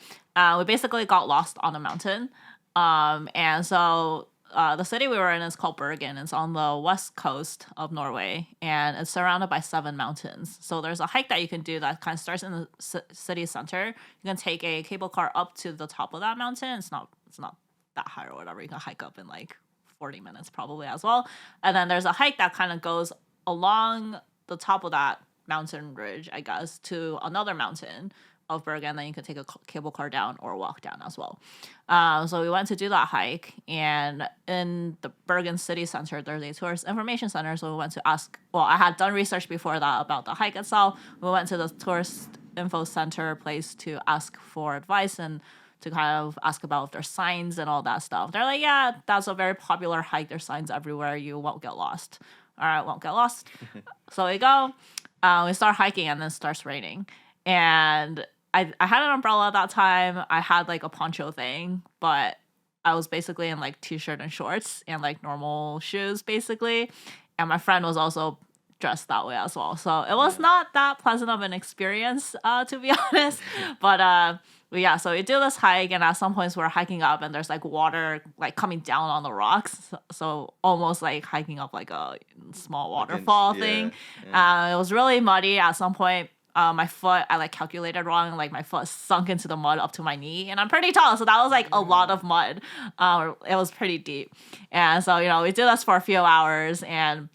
we basically got lost on a mountain, and so the city we were in is called Bergen. It's on the west coast of Norway, and it's surrounded by 7 mountains. So there's a hike that you can do that kind of starts in the city center. You can take a cable car up to the top of that mountain. It's not that high or whatever. You can hike up in like 40 minutes probably as well. And then there's a hike that kind of goes along the top of that mountain ridge, I guess, to another mountain of Bergen. Then you can take a cable car down or walk down as well. So we went to do that hike, and in the Bergen city center, there's a tourist information center. So we went to ask, well, I had done research before that about the hike itself. We went to the tourist info center place to ask for advice and to kind of ask about if there's signs and all that stuff. They're like, yeah, that's a very popular hike. There's signs everywhere. You won't get lost. All right, won't get lost. So we go. We start hiking, and then it starts raining. And I had an umbrella at that time. I had like a poncho thing, but I was basically in like t-shirt and shorts and like normal shoes basically, and my friend was also dressed that way as well. So it was not that pleasant of an experience, to be honest. But yeah, so we do this hike, and at some points we're hiking up, and there's like water like coming down on the rocks, so almost like hiking up like a small waterfall thing. It was really muddy at some point. My foot, I like calculated wrong. Like my foot sunk into the mud up to my knee, and I'm pretty tall, so that was like a lot of mud. It was pretty deep, and so we did this for a few hours, and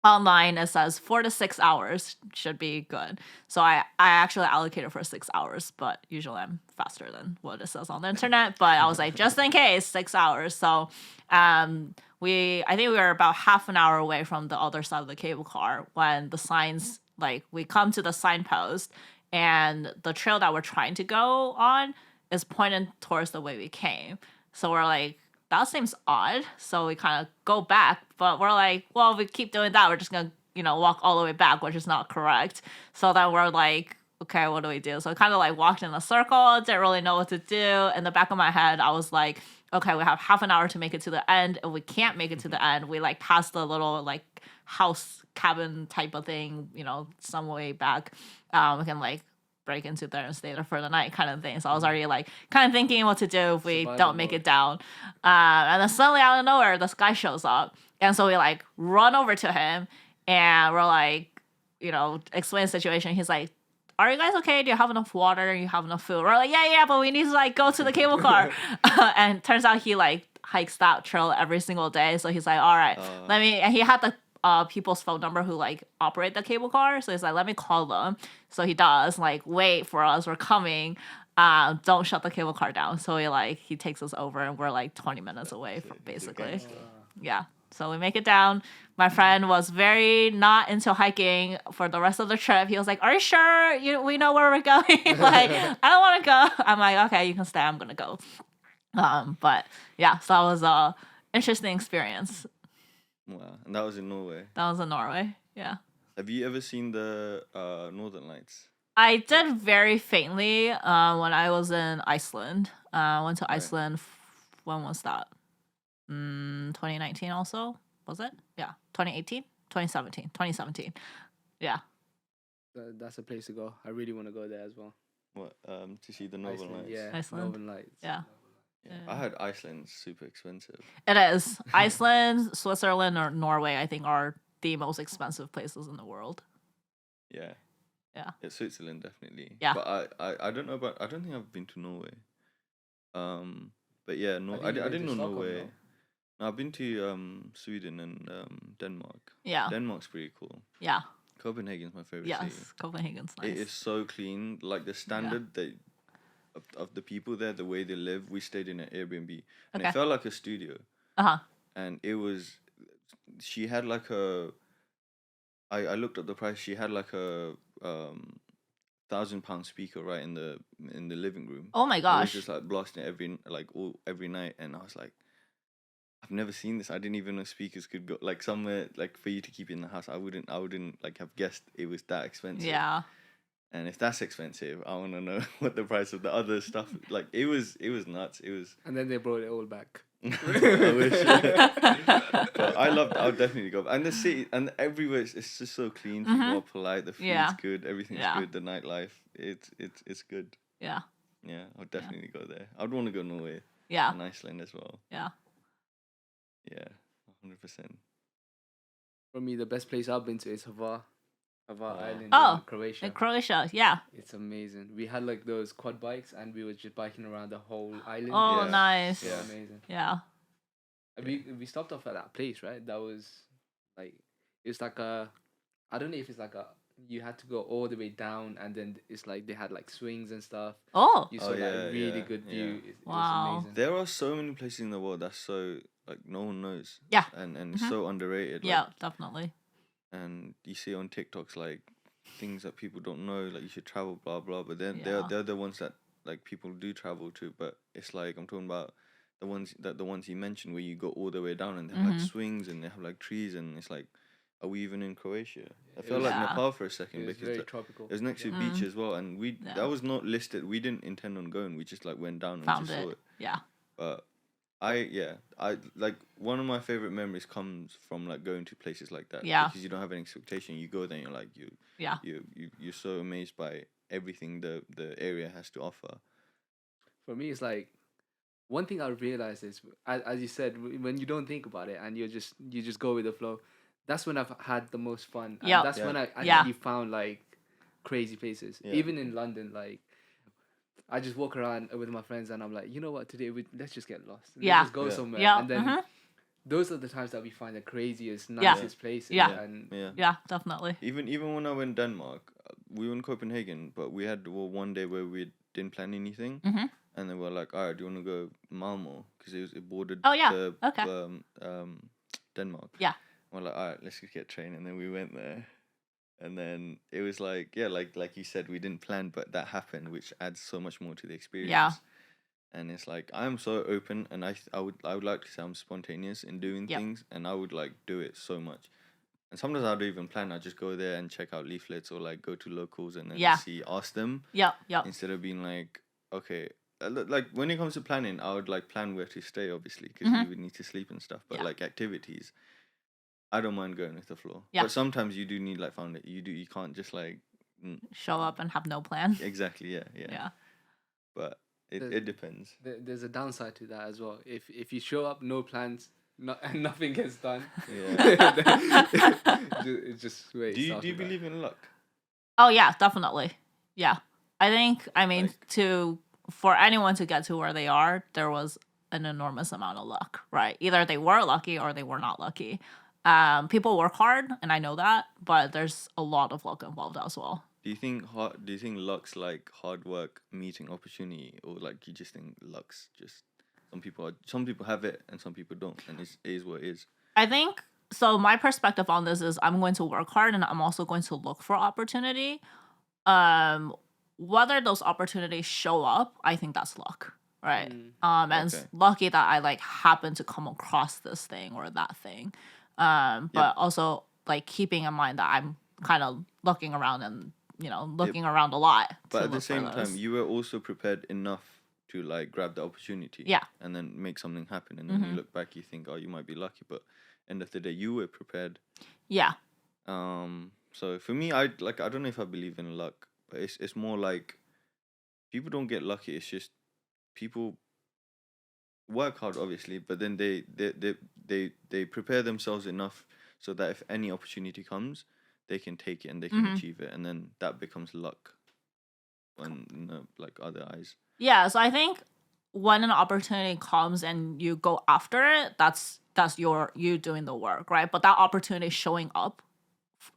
online it says 4 to 6 hours should be good. So I actually allocated for 6 hours, but usually I'm faster than what it says on the internet. But I was like, just in case, 6 hours. So I think we were about half an hour away from the other side of the cable car when the signs, like we come to the signpost, and the trail that we're trying to go on is pointing towards the way we came. So we're like, that seems odd. So we kind of go back, but we're like, well, if we keep doing that, we're just going to, walk all the way back, which is not correct. So then we're like, okay, what do we do? So I kind of like walked in a circle, didn't really know what to do. In the back of my head, I was like, okay, we have half an hour to make it to the end. If we can't make it to the end, we like pass the little like house cabin type of thing, some way back. We can like break into there and stay there for the night kind of thing. So I was already like kind of thinking what to do if we don't make it down. And then suddenly out of nowhere, this guy shows up. And so we like run over to him, and we're like, explain the situation. He's like, are you guys okay? Do you have enough water? Do you have enough food? We're like, yeah, but we need to like go to the cable car. And turns out he like hikes that trail every single day. So he's like, all right, and he had the people's phone number who like operate the cable car. So he's like, let me call them. So he does, like, wait for us, we're coming. Don't shut the cable car down. So he takes us over, and we're like 20 minutes away from basically. Yeah. So we make it down. My friend was very not into hiking for the rest of the trip. He was like, are you sure we know where we're going? Like, I don't want to go. I'm like, okay, you can stay. I'm going to go. But yeah, so that was a interesting experience. Wow. And that was in Norway. That was in Norway. Yeah. Have you ever seen the Northern Lights? I did very faintly when I was in Iceland. I went to Iceland. When was that? 2019 also? Was it? Yeah. 2018? 2017. Yeah. That's a place to go. I really want to go there as well. What? To see the Northern Iceland, Lights? Yeah, Iceland. Northern Lights. Yeah. Yeah. I heard Iceland's super expensive. It is. Iceland, Switzerland, or Norway, I think, are the most expensive places in the world. Yeah. Yeah. Switzerland definitely. Yeah. But I don't know about. I don't think I've been to Norway. But yeah, I didn't know Norway. No, I've been to Sweden and Denmark. Yeah. Denmark's pretty cool. Yeah. Copenhagen's my favorite city. Yes, Copenhagen's nice. It is so clean. Like the standard of the people there, the way they live. We stayed in an Airbnb, and it felt like a studio. And it was. She had like a. I looked up the price. She had like a £1,000 speaker right in the living room. Oh my gosh! It was just like blasting every night, and I was like, I've never seen this. I didn't even know speakers could go like somewhere like for you to keep in the house. I wouldn't like have guessed it was that expensive. Yeah. And if that's expensive, I want to know what the price of the other stuff. Like it was nuts. It was. And then they brought it all back. I wish. But I would definitely go. And the city and everywhere, it's just so clean. People are polite. The food's good. Everything's good. The nightlife, it's good. Yeah. Yeah, I would definitely go there. I'd want to go Norway. Yeah. And Iceland as well. Yeah. Yeah, 100%. For me, the best place I've been to is Hvar Island in Croatia. In Croatia, yeah. It's amazing. We had like those quad bikes, and we were just biking around the whole island. Oh, nice. Yeah, amazing. Yeah. We stopped off at that place, right? That was like, it's like I don't know if it's like you had to go all the way down, and then it's like they had like swings and stuff. Oh. You saw that really good view. Wow. It was amazing. There are so many places in the world that's so like no one knows. Yeah. And so underrated. Yeah, like, definitely. And you see on TikToks like things that people don't know, like you should travel, blah blah. But then they're the ones that like people do travel to. But it's like I'm talking about the ones you mentioned where you go all the way down and they have like swings and they have like trees, and it's like, are we even in Croatia? I felt like Nepal for a second because very tropical. it was next to the beach as well, and that was not listed. We didn't intend on going. We just like went down and Found just saw it. Yeah. But I like one of my favorite memories comes from like going to places like that. Yeah. Because you don't have any expectation. You go there and you're like Yeah. you're so amazed by everything the area has to offer. For me, it's like one thing I realized is, as you said, when you don't think about it and you just go with the flow, that's when I've had the most fun. And Yep. that's when I Yeah. actually found like crazy places. Yeah. Even in London, like I just walk around with my friends and I'm like, you know what, today let's just get lost. Let's Yeah. just go Yeah. somewhere. Yeah. And then those are the times that we find the craziest, Yeah. nicest places. Yeah. And Yeah. Yeah, definitely. Even when I went Denmark, we were in Copenhagen, but we had one day where we didn't plan anything, and then we're like, all right, do you want to go Malmo because it bordered Oh, yeah. to Okay. Denmark. Yeah. We're like, all right, let's just get a train, and then we went there, and then it was like, yeah, like you said, we didn't plan, but that happened, which adds so much more to the experience. Yeah. And it's like I'm so open, and I would like to say I'm spontaneous in doing Yep. things, and I would like do it so much. And sometimes I don't even plan. I just go there and check out leaflets or like go to locals and then Yeah. ask them Yep. Yep. instead of being like, okay, like when it comes to planning, I would like plan where to stay, obviously, because you would need to sleep and stuff. But Yeah. like activities, I don't mind going with the flow. Yeah. But sometimes you do need like you can't just like Show up and have no plan. exactly yeah. Yeah. But The- it depends. there's a downside to that as well. If you show up, no plans, and nothing gets done, Yeah. it's just wait. Do you believe in luck? Oh yeah, definitely. Yeah. I think Like- for anyone to get to where they are, there was an enormous amount of luck, right? Either they were lucky or they were not lucky. People work hard and I know that, but there's a lot of luck involved as well. Do you think luck's like hard work meeting opportunity, or like you just think luck's just some people have it and some people don't, and it is what it is. I think so. My perspective on this is I'm going to work hard and I'm also going to look for opportunity. Whether those opportunities show up, I think that's luck, right? And it's Okay. lucky that I like happen to come across this thing or that thing. But also like keeping in mind that I'm kind of looking around and looking around a lot. But to at the look for same those. time, you were also prepared enough to like grab the opportunity, Yeah. and then make something happen. And then you look back, you think, oh, you might be lucky, but end of the day, you were prepared. Yeah. So for me, I don't know if I believe in luck, but it's more like people don't get lucky. It's just people work hard, obviously, but then they prepare themselves enough so that if any opportunity comes, they can take it and they can achieve it, and then that becomes luck. In the, like other eyes. Yeah, so I think when an opportunity comes and you go after it, that's you doing the work, right? But that opportunity showing up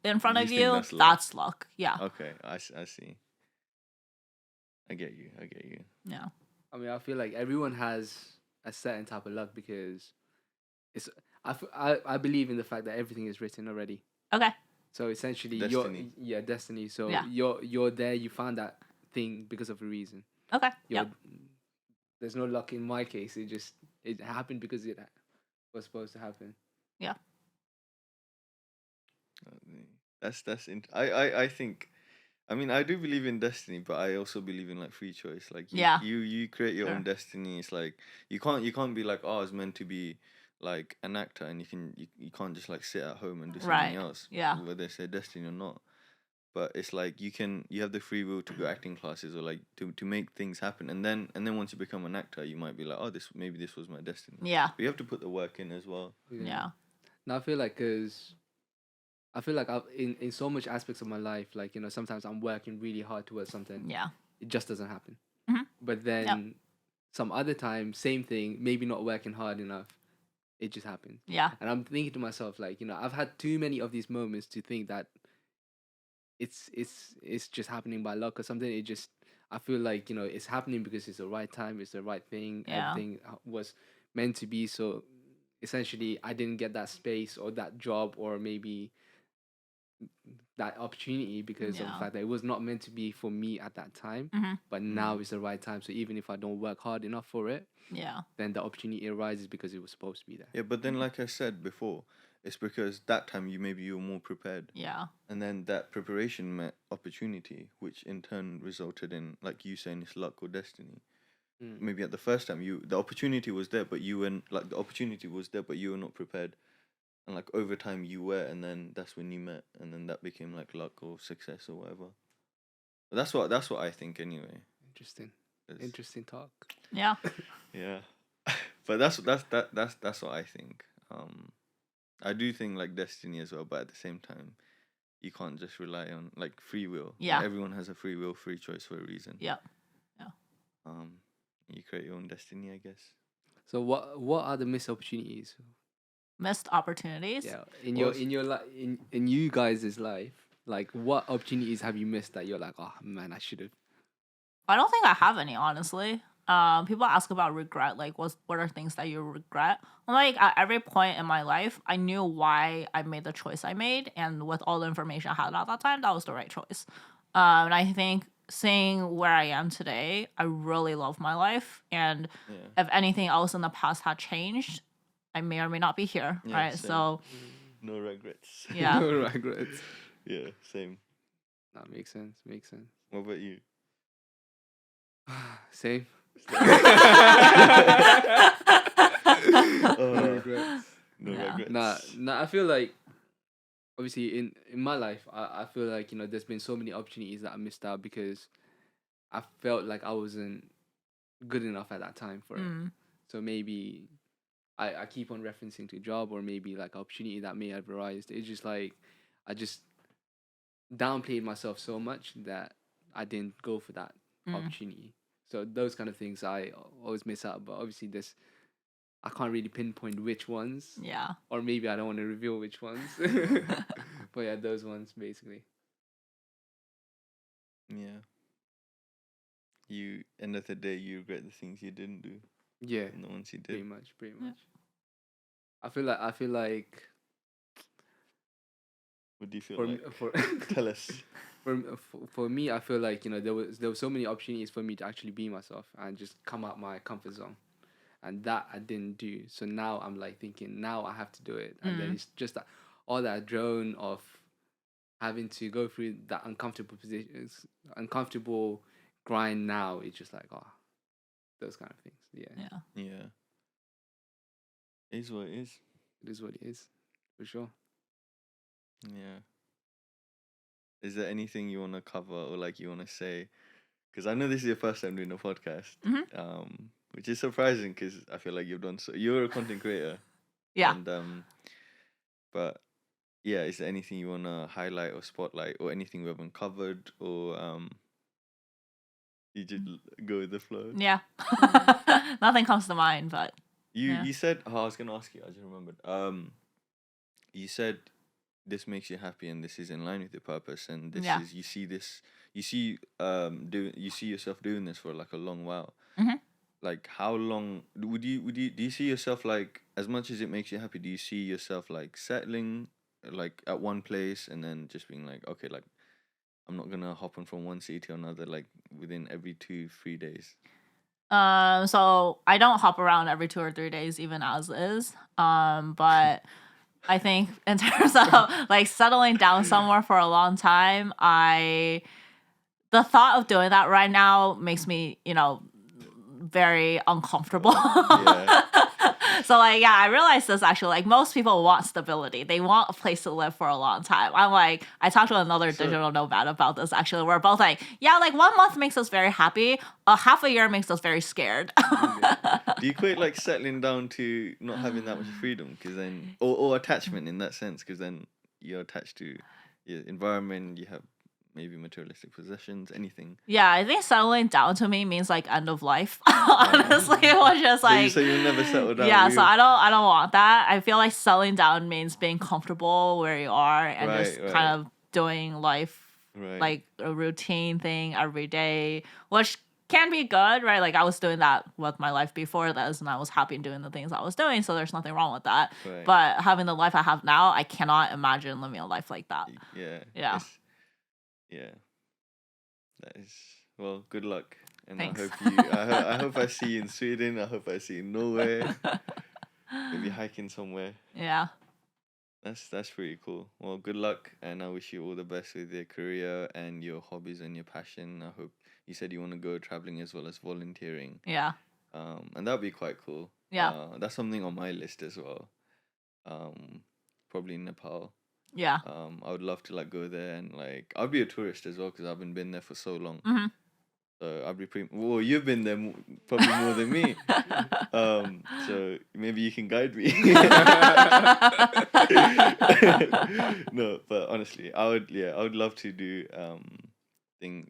in front You of think you, that's luck? that's luck. Yeah. Okay, I see. I get you. Yeah. I mean, I feel like everyone has a certain type of luck because I believe in the fact that everything is written already. Okay. So essentially, Destiny. destiny. So Yeah. you're there. You found that thing because of a reason. Okay. You're, Yep. There's no luck in my case. It happened because it was supposed to happen. Yeah. I think. I mean, I do believe in destiny, but I also believe in like free choice. Like Yeah. you create your Sure. own destiny. It's like you can't be like, oh, it's meant to be like an actor, and you can't just like sit at home and do something Right. else. Yeah. Whether it's a destiny or not. But it's like you have the free will to go acting classes or like to make things happen, and then once you become an actor, you might be like, oh, maybe this was my destiny. Yeah. But you have to put the work in as well. Yeah. Now I feel like in so much aspects of my life, like sometimes I'm working really hard towards something. Yeah. It just doesn't happen. Mhm. But then some other time, same thing, maybe not working hard enough, it just happens. Yeah. And I'm thinking to myself, like, I've had too many of these moments to think that it's just happening by luck or something. I feel like it's happening because it's the right time, it's the right thing. Yeah. Everything was meant to be. So essentially, I didn't get that space or that job or maybe that opportunity because of the Yeah. fact that it was not meant to be for me at that time. Mhm. But now it's the right time. So even if I don't work hard enough for it, Yeah. then the opportunity arises because it was supposed to be there. Yeah, but then like I said before, it's because that time you were more prepared. Yeah. And then that preparation met opportunity, which in turn resulted in, like you saying, it's luck or destiny. maybe at the first time the opportunity was there, but you weren't like the opportunity was there, but you were not prepared. And like over time you were, and then that's when you met, and then that became like luck or success or whatever. But that's what I think anyway. Interesting. 'Cause- Interesting talk. Yeah. Yeah, but that's what I think. I do think like destiny as well, but at the same time, you can't just rely on like free will. Yeah. Like, everyone has a free will, free choice for a reason. Yeah. You create your own destiny, I guess. So what are the missed opportunities? Missed opportunities. Yeah, in Well, your life, in you guys' life, like what opportunities have you missed that you're like, oh man, I should have. I don't think I have any, honestly. People ask about regret, like what are things that you regret? I'm like, at every point in my life, I knew why I made the choice I made, and with all the information I had at that time, that was the right choice. And I think seeing where I am today, I really love my life, and Yeah. if anything else in the past had changed, I may or may not be here, Yeah, right? same. So No regrets. yeah. No regrets. Yeah, same. That makes sense. Makes sense. What about you? Same. No regrets. No Yeah. regrets. Nah. I feel like, obviously, in my life, I feel like there's been so many opportunities that I missed out because I felt like I wasn't good enough at that time for it. Mm. So maybe I keep on referencing to job or maybe like opportunity that may have arisen. It's just like I just downplayed myself so much that I didn't go for that opportunity. So those kind of things I always miss out. But obviously I can't really pinpoint which ones. Yeah. Or maybe I don't want to reveal which ones. But yeah, those ones basically. Yeah. You end of the day you regret the things you didn't do Yeah. and the ones you Pretty did. much. Yeah. I feel like What do you feel for like? for Tell us. for me, I feel like there was so many opportunities for me to actually be myself and just come out my comfort zone, and that I didn't do. So now I'm like thinking, now I have to do it, and then it's just that all that drone of having to go through that uncomfortable positions, uncomfortable grind. Now it's just like those kind of things. Yeah, Yeah. Yeah. It is what it is. it is what it is, for sure. Yeah. Is there anything you want to cover or like you want to say? Because I know this is your first time doing a podcast, which is surprising because I feel like you've done so. You're a content creator, Yeah. and but yeah, is there anything you want to highlight or spotlight or anything we haven't covered or you just go with the flow? Yeah. Nothing comes to mind, but yeah. You said I was gonna ask you. I just remembered. You said this makes you happy and this is in line with your purpose and this Yeah. is you see yourself doing this for like a long while. Mhm. Like how long do you see yourself like as much as it makes you happy? Do you see yourself like settling like at one place and then just being like okay, like I'm not gonna hop on from one city to another like within every 2-3 days? So I don't hop around every 2 or 3 days, even as is. But I think in terms of like settling down somewhere for a long time, the thought of doing that right now makes me, very uncomfortable. Yeah. So like, yeah, I realized this actually. Like most people want stability. They want a place to live for a long time. I'm like, I talked to another digital nomad about this actually. We're both like, yeah, like 1 month makes us very happy. Half a year makes us very scared. Do you equate like settling down to not having that much freedom? Because then, or attachment in that sense, because then you're attached to your environment. You have maybe materialistic possessions, anything. Yeah, I think settling down to me means like end of life. Honestly, it was just like So you'll never settle down. yeah. will So you? I don't want that. I feel like settling down means being comfortable where you are and just Right. kind of doing life Right. like a routine thing every day, which can be good, right? Like I was doing that with my life before this, and I was happy doing the things I was doing. So there's nothing wrong with that. Right. But having the life I have now, I cannot imagine living a life like that. Yeah. Yeah. Yeah. That is well. Good luck, and Thanks. I hope I hope I see you in Sweden. I hope I see you in Norway. Maybe hiking somewhere. Yeah. That's pretty cool. Well, good luck, and I wish you all the best with your career and your hobbies and your passion. I hope you said you want to go traveling as well as volunteering. Yeah. And that'd be quite cool. Yeah. That's something on my list as well. Probably Nepal. Yeah. I would love to like go there and like I'd be a tourist as well because I haven't been there for so long. Mm-hmm. So I'd be pretty. Well, you've been there probably more than me. So maybe you can guide me. No, but honestly, I would love to do thing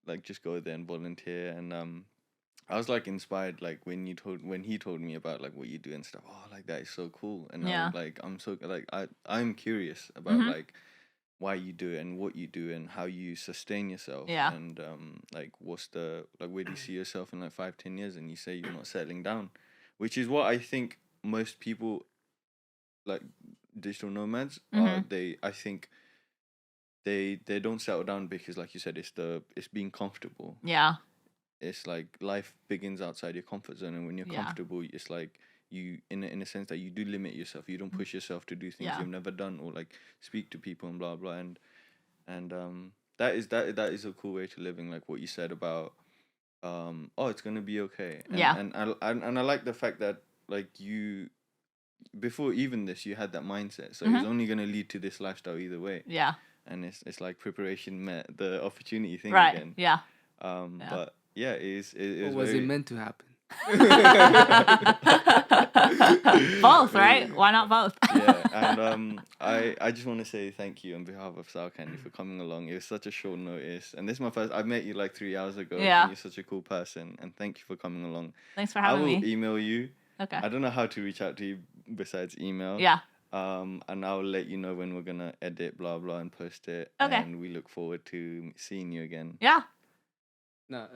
like just go there and volunteer and I was like inspired like when he told me about like what you do and stuff. Oh, like that is so cool. And Yeah. I'm so like I'm curious about Mhm. like why you do it and what you do and how you sustain yourself. Yeah. And like what's the like where do you see yourself in like 5-10 years? And you say you're not settling down, which is what I think most people like digital nomads I think they don't settle down because like you said it's being comfortable. Yeah. It's like life begins outside your comfort zone, and when you're Yeah. comfortable, it's like you in a sense that you do limit yourself. You don't push yourself to do things Yeah. you've never done or like speak to people and blah blah. And that is a cool way to living. Like what you said about oh, it's gonna be okay. And, Yeah. and I like the fact that like you before even this you had that mindset, so it was only gonna lead to this lifestyle either way. Yeah. And it's like preparation met the opportunity thing Right. again. Yeah. But yeah, it Or is was very... it meant to happen? Both, right? Why not both? Yeah, and I just want to say thank you on behalf of Sal Candy for coming along. It was such a short notice, and this is my first. I met you like 3 hours ago. Yeah. And you're such a cool person, and thank you for coming along. Thanks for I having will me. email you. Okay. I don't know how to reach out to you besides email. Yeah. And I'll let you know when we're gonna edit, blah blah, and post it. Okay. And we look forward to seeing you again. Yeah. No,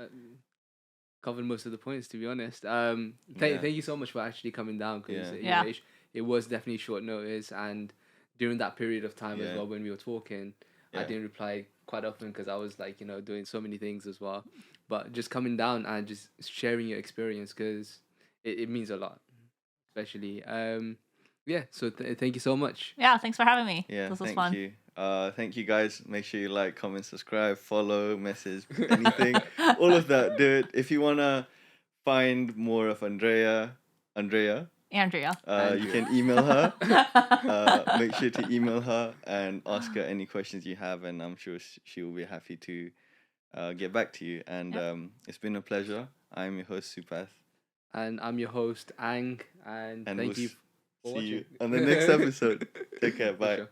covered most of the points, to be honest. Yeah. Thank you so much for actually coming down because Yeah. it was definitely short notice, and during that period of time as Yeah. well when we were talking, I Yeah. didn't reply quite often because I was like doing so many things as well. But just coming down and just sharing your experience because it means a lot, especially. Yeah. So thank you so much. Yeah. Thanks for having me. Yeah, This was thank fun. you. Thank you guys. Make sure you like, comment, subscribe, follow, message, anything, all of that. Do it. If you wanna find more of Andrea, Andrea. you can email her. Make sure to email her and ask her any questions you have, and I'm sure she will be happy to get back to you. And it's been a pleasure. I'm your host Supath, And I'm your host Ang, and and thank we'll you for see you watching. on the next episode. Take care. For Bye. sure.